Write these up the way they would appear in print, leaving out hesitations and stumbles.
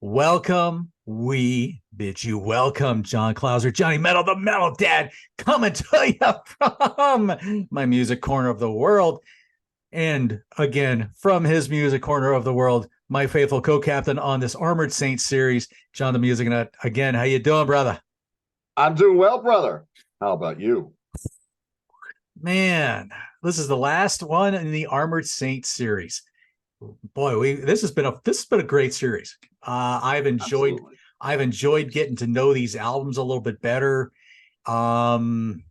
Welcome. We bid you welcome, John Clauser, Johnny Metal, the Metal Dad, coming to you from my music corner of the world. And again, from his music corner of the world, my faithful co-captain on this Armored Saints series, John the Music Nut. Again, how you doing, brother? I'm doing well, brother. How about you? Man, this is the last one in the Armored Saints series. Boy, this has been a great series. I've enjoyed Absolutely. I've enjoyed getting to know these albums a little bit better. Um,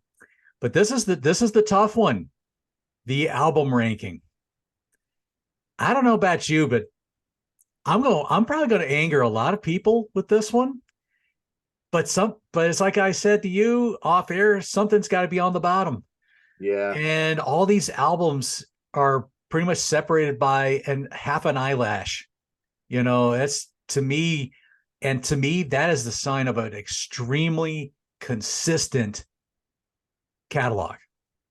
but this is the tough one, the album ranking. I don't know about you, but I'm probably gonna anger a lot of people with this one. But it's like I said to you off air, something's got to be on the bottom. Yeah, And all these albums are pretty much separated by half an eyelash. That's to me, and to me, that is the sign of an extremely consistent catalog.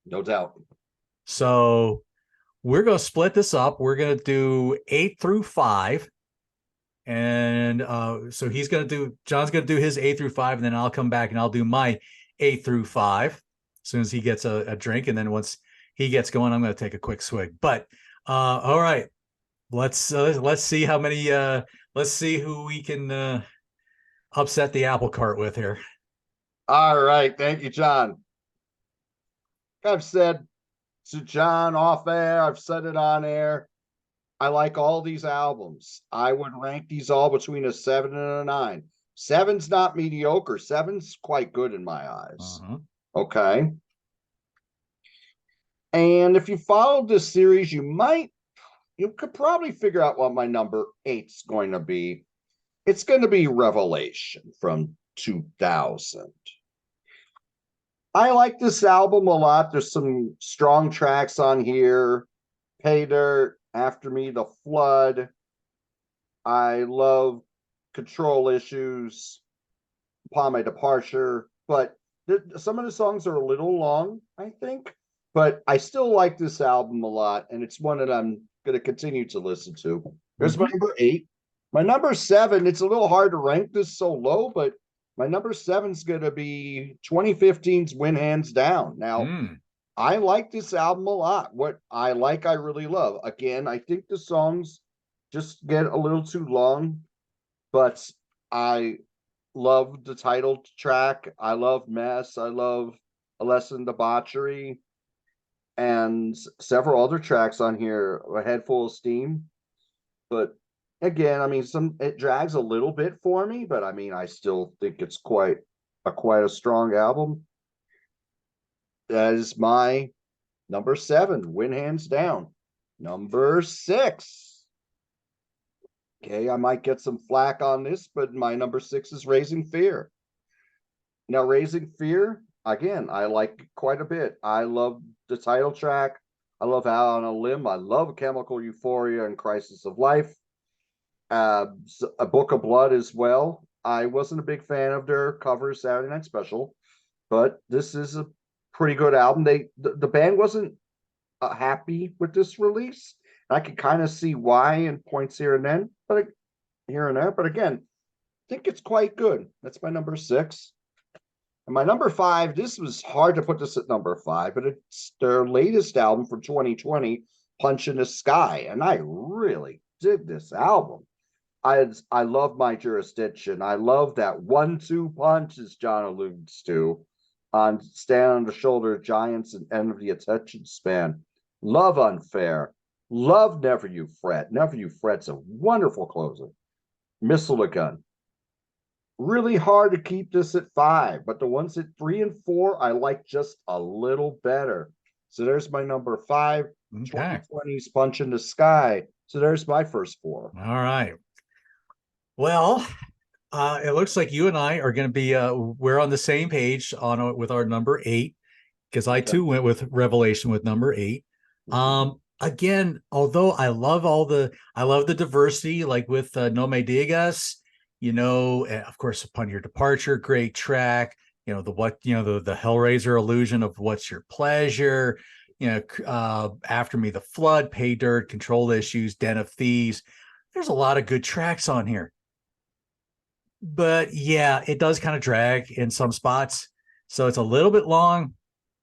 no doubt. So we're going to split this up. We're going to do 8 through 5. And so John's going to do his 8 through 5, and then I'll come back and I'll do my 8 through 5 as soon as he gets a drink. And then once he gets going, I'm going to take a quick swig. But all right, let's see how many, let's see who we can upset the apple cart with here. All right. Thank you, John. I've said to John off air, I've said it on air. I like all these albums. I would rank these all between a 7 and a 9. Seven's not mediocre. Seven's quite good in my eyes. Uh-huh. Okay. And if you followed this series, you could probably figure out what my number eight's going to be. It's going to be Revelation from 2000. I like this album a lot. There's some strong tracks on here. Pay Dirt, After Me, The Flood. I love Control Issues, Upon My Departure. But some of the songs are a little long, I think. But I still like this album a lot. And it's one that I'm going to continue to listen to. There's my Mm-hmm. number 8. My number 7, it's a little hard to rank this so low, but my number 7's going to be 2015's Win Hands Down. Now, Mm. I like this album a lot. What I like, I really love. Again, I think the songs just get a little too long, but I love the title track. I love Mess. I love A Lesson Debauchery and several other tracks on here, A Head Full of Steam. But again, I mean, it drags a little bit for me, but I mean, I still think it's quite a strong album. That is my number 7, Win Hands Down. Number 6. Okay, I might get some flack on this, but my number 6 is Raising Fear. Now, Raising Fear, again, I like quite a bit. I love the title track. I love Out on a Limb. I love Chemical Euphoria and Crisis of Life. A Book of Blood as well. I wasn't a big fan of their cover Saturday Night Special, but this is a pretty good album. The band wasn't happy with this release. I could kind of see why in points here and then, but here and there. But again, I think it's quite good. That's my number 6. And my number 5, this was hard to put this at number 5, but it's their latest album from 2020, Punch in the Sky. And I really dig this album. I love My Jurisdiction. I love that 1-2 punch, as John alludes to, on Stand on the Shoulder of Giants and End of the Attention Span. Love Unfair. Love Never You Fret. Never You Fret's a wonderful closer. Missile Gun. Really hard to keep this at 5, but the ones at 3 and 4 I like just a little better. So there's my number 5. Okay. 2020's Punch in the Sky. So there's my first 4. All right. Well, it looks like you and I are going to be we're on the same page with our number 8, because I Okay. too went with Revelation with number 8. Again, although I love the diversity, like with No Me Digas, of course, Upon Your Departure, great track. The Hellraiser illusion of What's Your Pleasure, After Me, The Flood, Pay Dirt, Control Issues, Den of Thieves. There's a lot of good tracks on here. but yeah, it does kind of drag in some spots. So it's a little bit long.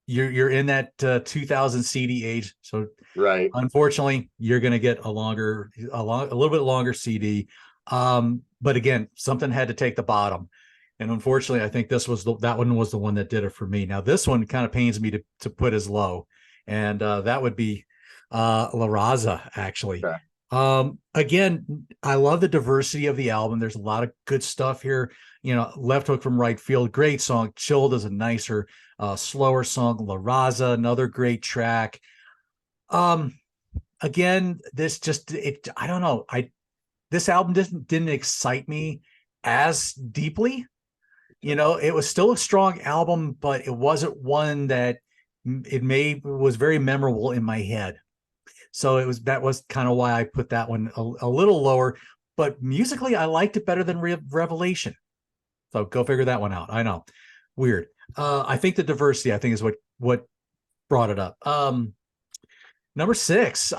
You're in that 2000 CD age. So Right. unfortunately, you're going to get a little bit longer CD. But again, something had to take the bottom, and unfortunately, I think that one was the one that did it for me. Now, this one kind of pains me to put as low, and that would be La Raza, actually. Okay. Again, I love the diversity of the album. There's a lot of good stuff here. Left Hook from Right Field, great song. Chilled is a nicer, slower song. La Raza, another great track. Um, Again, I don't know. This album didn't excite me as deeply. It was still a strong album, but it wasn't one that was very memorable in my head. So that was kind of why I put that one a little lower. But musically, I liked it better than Revelation. So go figure that one out. I know, weird. I think the diversity, I think, is what brought it up. Number 6,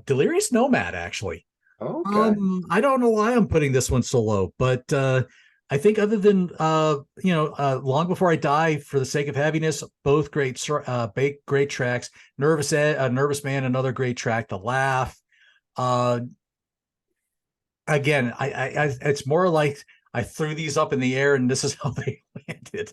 Delirious Nomad, actually. Okay. I don't know why I'm putting this one so low, but I think other than Long Before I Die, For the Sake of Happiness, both great tracks. Nervous Man, another great track. To Laugh. Uh, Again, it's more like I threw these up in the air and this is how they landed.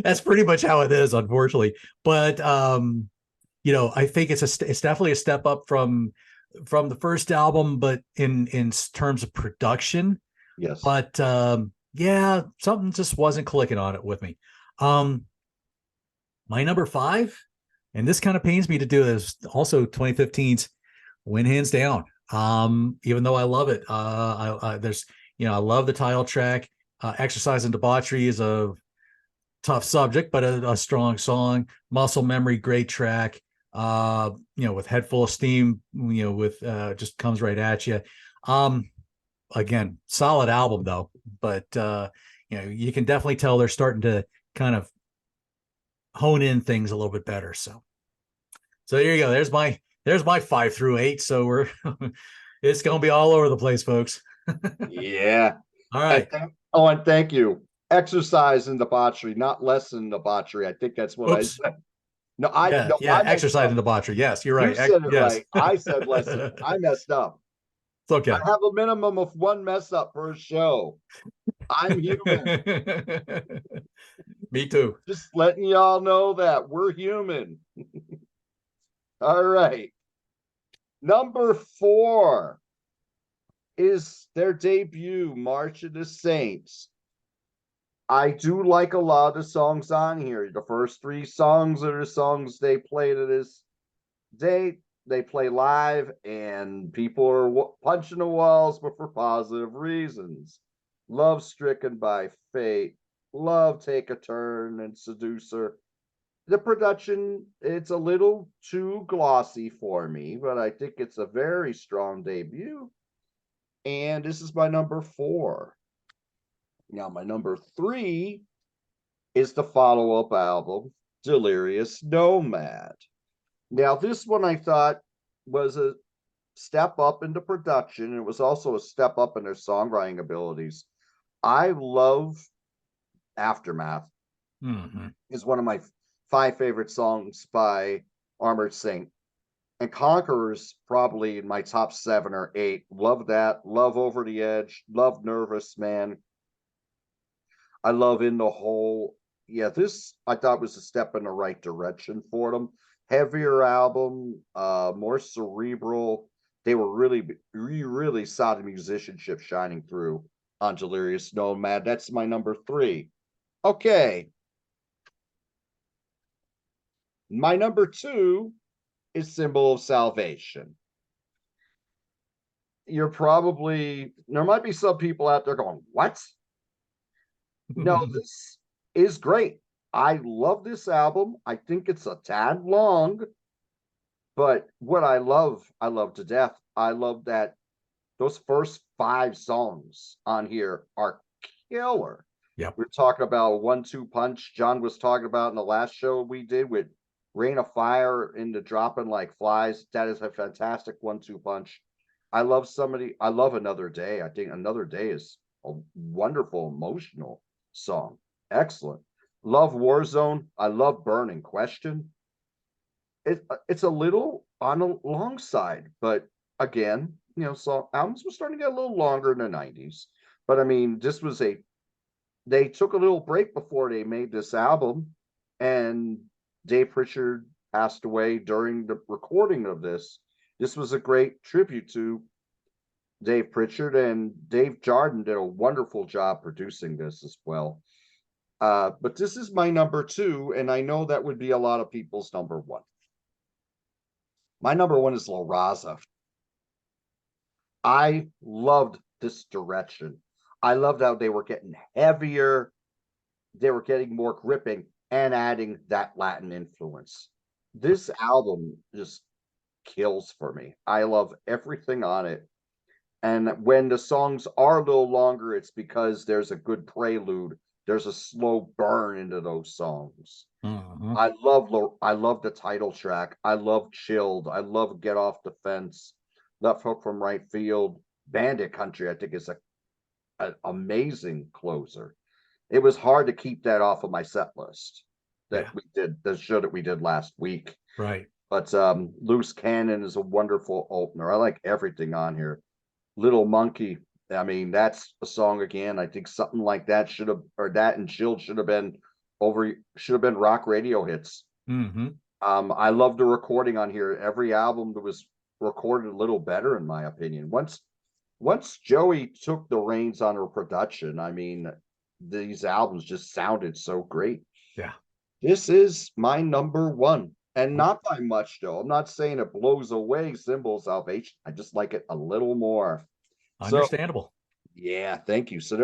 That's pretty much how it is, unfortunately. But I think it's definitely a step up from the first album, but in terms of production. Yes. But yeah, something just wasn't clicking on it with me. Um, my number 5, and this kind of pains me to do, is also 2015's Win Hands Down. Even though I love it, I love the title track. Exercise and Debauchery is a tough subject, but a strong song. Muscle Memory, great track. With Head Full of Steam, with just comes right at you. Again, solid album though, but you can definitely tell they're starting to kind of hone in things a little bit better. So there you go. There's my 5 through 8. So it's gonna be all over the place, folks. Yeah. All And right. and thank you. Exercise and debauchery, not less than debauchery. I think that's what I Oops. said. No, Yeah, yeah. I messed Exercise up. and Debauchery. Yes, you're You right. said it Yes. right. I said listen. I messed up. It's okay. I have a minimum of one mess up per show. I'm human. Me too. Just letting y'all know that we're human. All right. Number 4 is their debut, March of the Saints. I do like a lot of the songs on here. The first 3 songs are the songs they play to this date. They play live, and people are punching the walls, but for positive reasons. Love Stricken by Fate, Love Take a Turn, and Seducer. The production, it's a little too glossy for me, but I think it's a very strong debut. And this is my number 4. Now, my number 3 is the follow up album, Delirious Nomad. Now, this one I thought was a step up into production. It was also a step up in their songwriting abilities. I love Aftermath. Mm-hmm. Is one of my 5 favorite songs by Armored Saint. And Conqueror's probably in my top 7 or 8. Love that. Love Over the Edge. Love Nervous Man. I love In the Hole. Yeah, this I thought was a step in the right direction for them. Heavier album, more cerebral. They were really solid musicianship shining through on Delirious Nomad. That's my number 3. Okay, my number 2 is Symbol of Salvation. There might be some people out there going, what? No, this is great. I love this album. I think it's a tad long, but what I love to death. I love that those first 5 songs on here are killer. Yep. We're talking about 1-2 punch. John was talking about in the last show we did with Rain of Fire into Dropping Like Flies. That is a fantastic 1-2 punch. I love Another Day. I think Another Day is a wonderful emotional song. Excellent. Love Warzone. I love Burning Question. It's a little on a long side, but again, so albums were starting to get a little longer in the 90s. But I mean, this was they took a little break before they made this album, and Dave Pritchard passed away during the recording of this. This was a great tribute to Dave Pritchard, and Dave Jardin did a wonderful job producing this as well. But this is my number two, and I know that would be a lot of people's number one. My number one is La Raza. I loved this direction. I loved how they were getting heavier, they were getting more gripping, and adding that Latin influence. This album just kills for me. I love everything on it. And when the songs are a little longer, it's because there's a good prelude. There's a slow burn into those songs. Mhm. I love the title track. I love Chilled. I love Get Off the Fence. Left Hook from Right Field. Bandit Country, I think, is an amazing closer. It was hard to keep that off of my set list Yeah, the show that we did last week. right. But Loose Cannon is a wonderful opener. I like everything on here. Little Monkey. I mean, that's a song again. I think something like that that and Chilled should have been rock radio hits. Hmm. I love the recording on here. Every album that was recorded a little better, in my opinion. Once Joey took the reins on her production, I mean, these albums just sounded so great. Yeah. This is my number one, and not by much though. I'm not saying it blows away Symbol of Salvation. I just like it a little more. So Understandable. yeah, thank you. So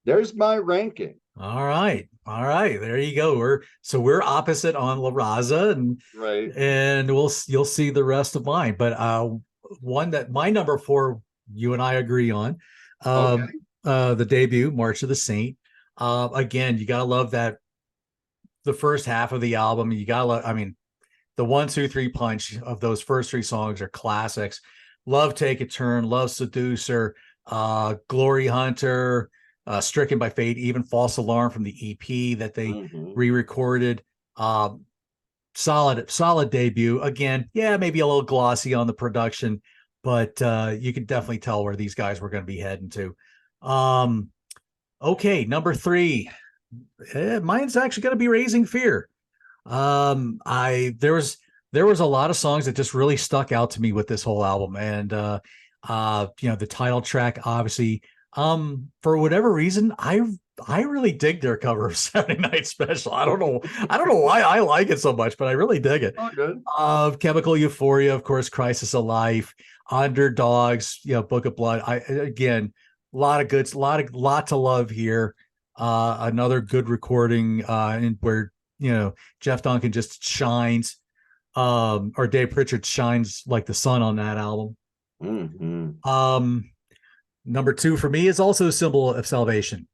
there's my ranking. All right. All right. There you go. We're opposite on La Raza, Right. and you'll see the rest of mine. But one that my number four, you and I agree on. Okay. The debut, March of the Saint. Again, you gotta love that the first half of the album. You gotta love, I mean, the 1, 2, 3 punch of those first three songs are classics. Love Take a Turn, Love Seducer, Glory Hunter, Stricken by Fate, even False Alarm from the EP that they Mhm. re-recorded. Solid debut. Again, yeah, maybe a little glossy on the production, but you could definitely tell where these guys were going to be heading to. Okay, number three. Mine's actually going to be Raising Fear. I there was a lot of songs that just really stuck out to me with this whole album, and the title track, obviously. For whatever reason, I really dig their cover of Saturday Night Special. I don't know why I like it so much, but I really dig it. Oh, good. Chemical Euphoria, of course, Crisis of Life, Underdogs, Book of Blood. Again, a lot of goods, lot to love here. Another good recording, and where Jeff Duncan just shines, or Dave Pritchard shines like the sun on that album. Mhm. Number two for me is also a Symbol of Salvation,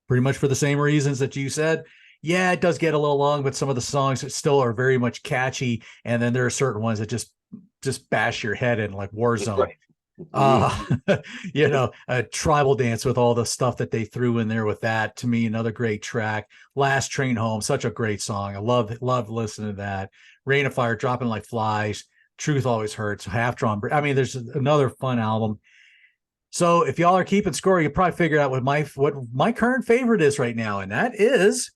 pretty much for the same reasons that you said. Yeah, it does get a little long, but some of the songs still are very much catchy. And then there are certain ones that just bash your head in, like Warzone. Right. Mhm. A tribal dance with all the stuff that they threw in there with that. To me, another great track. Last Train Home, such a great song. I love listening to that. Rain of Fire, Dropping Like Flies. Truth Always Hurts. Half Drawn. I mean, there's another fun album. So if y'all are keeping score, you probably figured out what my current favorite is right now, and that is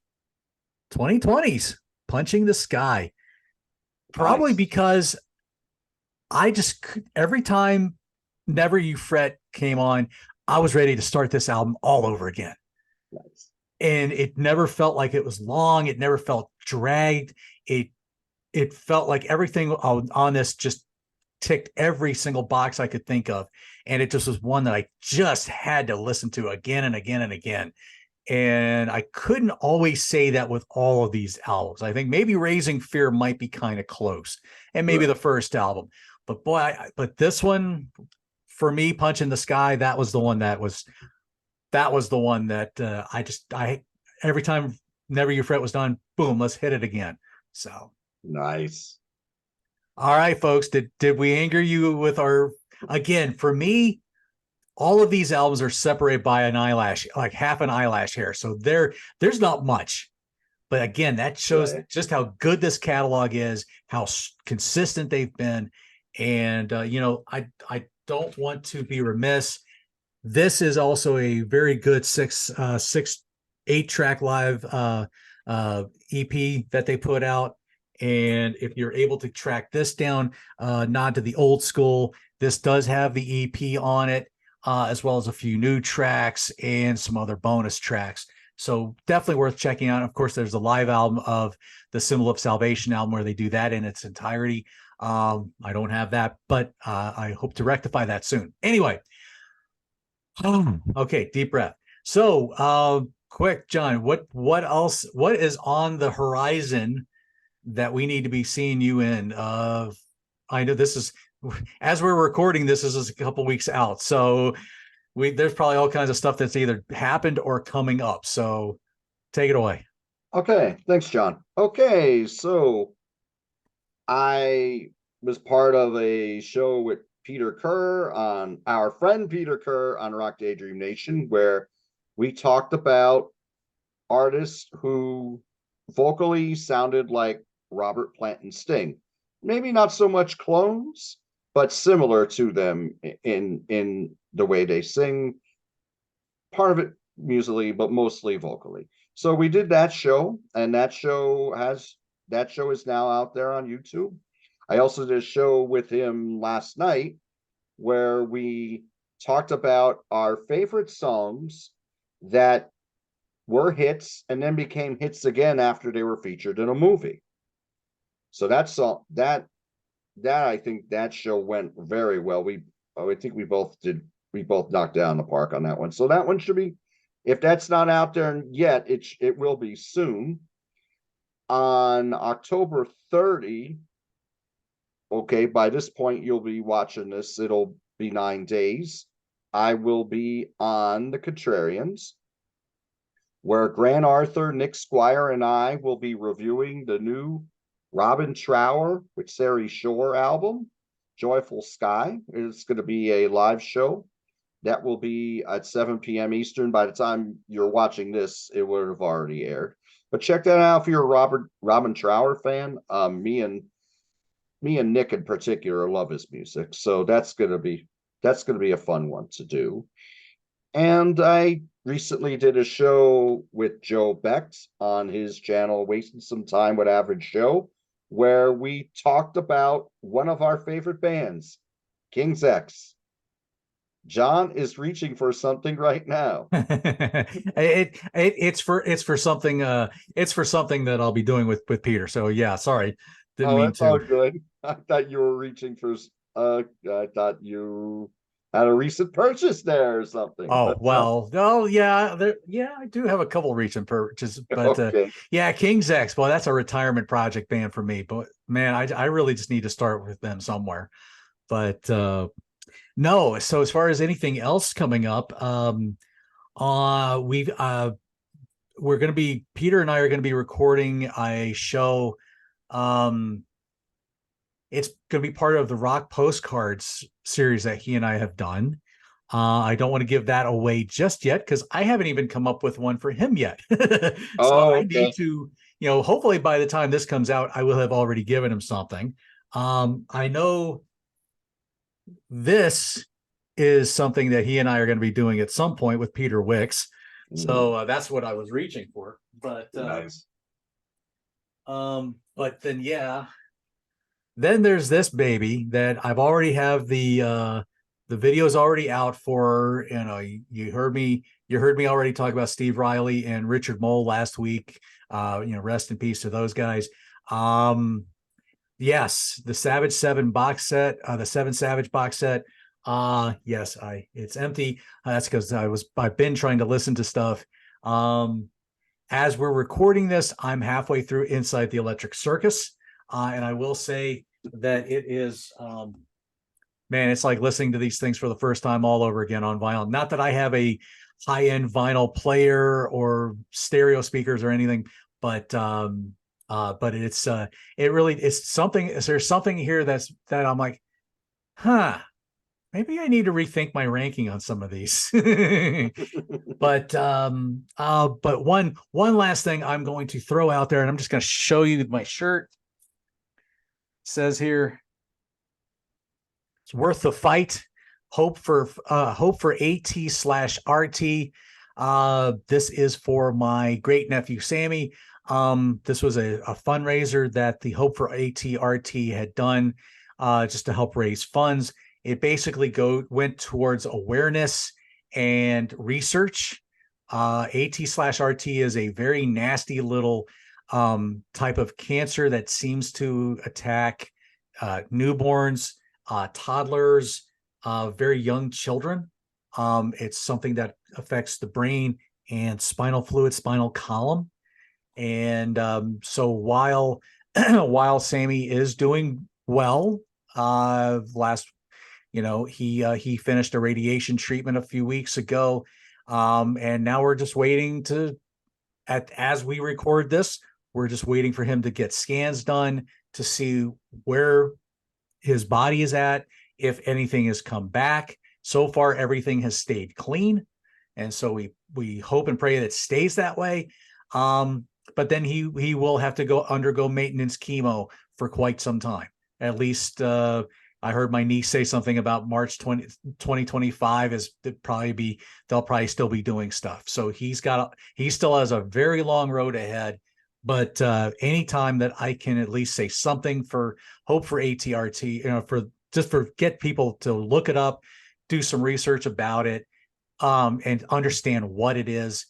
2020's Punching the Sky. Probably Nice. because I just every time Never You Fret came on, I was ready to start this album all over again. Nice. And it never felt like it was long. It never felt dragged. It felt like everything on this just ticked every single box I could think of. And it just was one that I just had to listen to again and again and again. And I couldn't always say that with all of these albums. I think maybe Raising Fear might be kind of close, and maybe Right. the first album. But boy, but this one for me, Punch in the Sky, that was the one that I every time Never You Fret was done, boom, let's hit it again. So Nice. all right, folks, did we anger you with our, again, for me, all of these albums are separated by an eyelash, like half an eyelash hair. So there's not much. But again, that shows Right. just how good this catalog is, how consistent they've been. And I don't want to be remiss. This is also a very good 8 track live EP that they put out. And if you're able to track this down, nod to the old school, this does have the EP on it, as well as a few new tracks and some other bonus tracks. So definitely worth checking out. Of course, there's a live album of the Symbol of Salvation album where they do that in its entirety. I don't have that, but I hope to rectify that soon. Anyway, okay, deep breath. So, quick, John, what else? What is on the horizon that we need to be seeing you in? I know this is, as we're recording this is a couple weeks out, so there's probably all kinds of stuff that's either happened or coming up. So, take it away. Okay, thanks, John. Okay, so I was part of a show with Peter Kerr on our friend Peter Kerr on Rock Daydream Nation, where we talked about artists who vocally sounded like Robert Plant and Sting. Maybe not so much clones, but similar to them in the way they sing. Part of it musically, but mostly vocally. So we did that show, and that show is now out there on YouTube. I also did a show with him last night where we talked about our favorite songs that were hits and then became hits again after they were featured in a movie. So that I think that show went very well. I think we both knocked down the park on that one. So that one should be, if that's not out there yet, it will be soon. On October 30, okay, by this point you'll be watching this, it'll be 9 days. I will be on the Contrarians, where Grant Arthur, Nick Squire, and I will be reviewing the new Robin Trower with Sari Shore album, Joyful Sky. It's going to be a live show. That will be at 7 p.m. Eastern. By the time you're watching this, it would have already aired. But check that out if you're a Robin Trower fan. Me and Nick in particular love his music, so that's gonna be a fun one to do. And I recently did a show with Joe Becht on his channel, Wasting Some Time with Average Joe, where we talked about one of our favorite bands, King's X. John is reaching for something right now. It's for something that I'll be doing with Peter. So yeah, sorry, didn't Oh, mean that's all to. good. I thought you were reaching for I thought you had a recent purchase there or something. Oh But well, oh yeah, yeah, I do have a couple recent purchases, but okay. yeah, King's X. Well, that's a retirement project band for me. But man, I really just need to start with them somewhere. But no, so as far as anything else coming up, we're going to be Peter and I are going to be recording a show. Um, it's going to be part of the Rock Postcards series that he and I have done. I don't want to give that away just yet because I haven't even come up with one for him yet. So Oh, I need okay. to, hopefully by the time this comes out, I will have already given him something. I know this is something that he and I are going to be doing at some point with Peter Wicks. Mhm. So that's what I was reaching for. Nice. But then yeah, then there's this baby that I've already have the video's already out for. You heard me already talk about Steve Riley and Richard Mole last week. Rest in peace to those guys. Yes, the Savage 7 box set, the 7 Savage box set. Yes, it's empty. That's because I've been trying to listen to stuff. As we're recording this, I'm halfway through Inside the Electric Circus. And I will say that it is, man, it's like listening to these things for the first time all over again on vinyl. Not that I have a high-end vinyl player or stereo speakers or anything, but it's it really is something. There's something here that I'm like, huh, maybe I need to rethink my ranking on some of these. But one last thing I'm going to throw out there, and I'm just going to show you my shirt. It says here, it's worth the fight. Hope for AT/RT. This is for my great nephew Sammy. This was a fundraiser that the Hope for AT/RT had done, just to help raise funds. It basically went towards awareness and research. AT/RT is a very nasty little type of cancer that seems to attack newborns, toddlers, very young children. It's something that affects the brain and spinal fluid, spinal column. And so while while Sammy is doing well, last he finished a radiation treatment a few weeks ago, and now we're just waiting as we record this, we're just waiting for him to get scans done to see where his body is at, if anything has come back. So far, everything has stayed clean, and so we hope and pray that it stays that way. But then he will have to undergo maintenance chemo for quite some time. At least I heard my niece say something about March 2025 is they'll probably still be doing stuff. So he still has a very long road ahead. But anytime that I can at least say something for Hope for AT/RT, for get people to look it up, do some research about it, and understand what it is,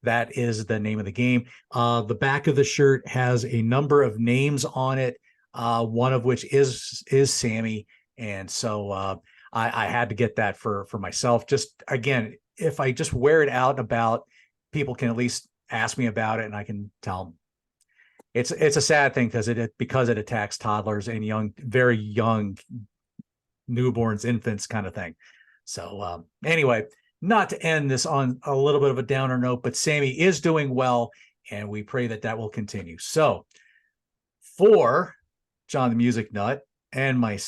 that is the name of the game. The back of the shirt has a number of names on it, one of which is Sammy, and so I had to get that for myself. Just again, if I just wear it out and about, people can at least ask me about it, and I can tell them. It's a sad thing because it attacks toddlers and very young newborns, infants, kind of thing. So anyway, not to end this on a little bit of a downer note, but Sammy is doing well, and we pray that will continue. So for John the Music Nut and my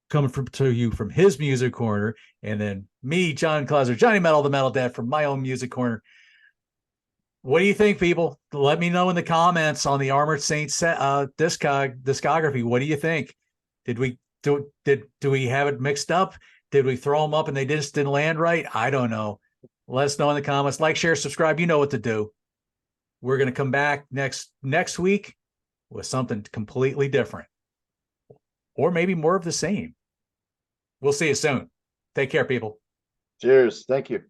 coming to you from his music corner, and then me, John Clauser, Johnny Metal, the Metal Dad, from my own music corner. What do you think, people? Let me know in the comments on the Armored Saints discography. What do you think? Did we have it mixed up? Did we throw them up and they just didn't land right? I don't know. Let us know in the comments. Like, share, subscribe. You know what to do. We're going to come back next week with something completely different, or maybe more of the same. We'll see you soon. Take care, people. Cheers. Thank you.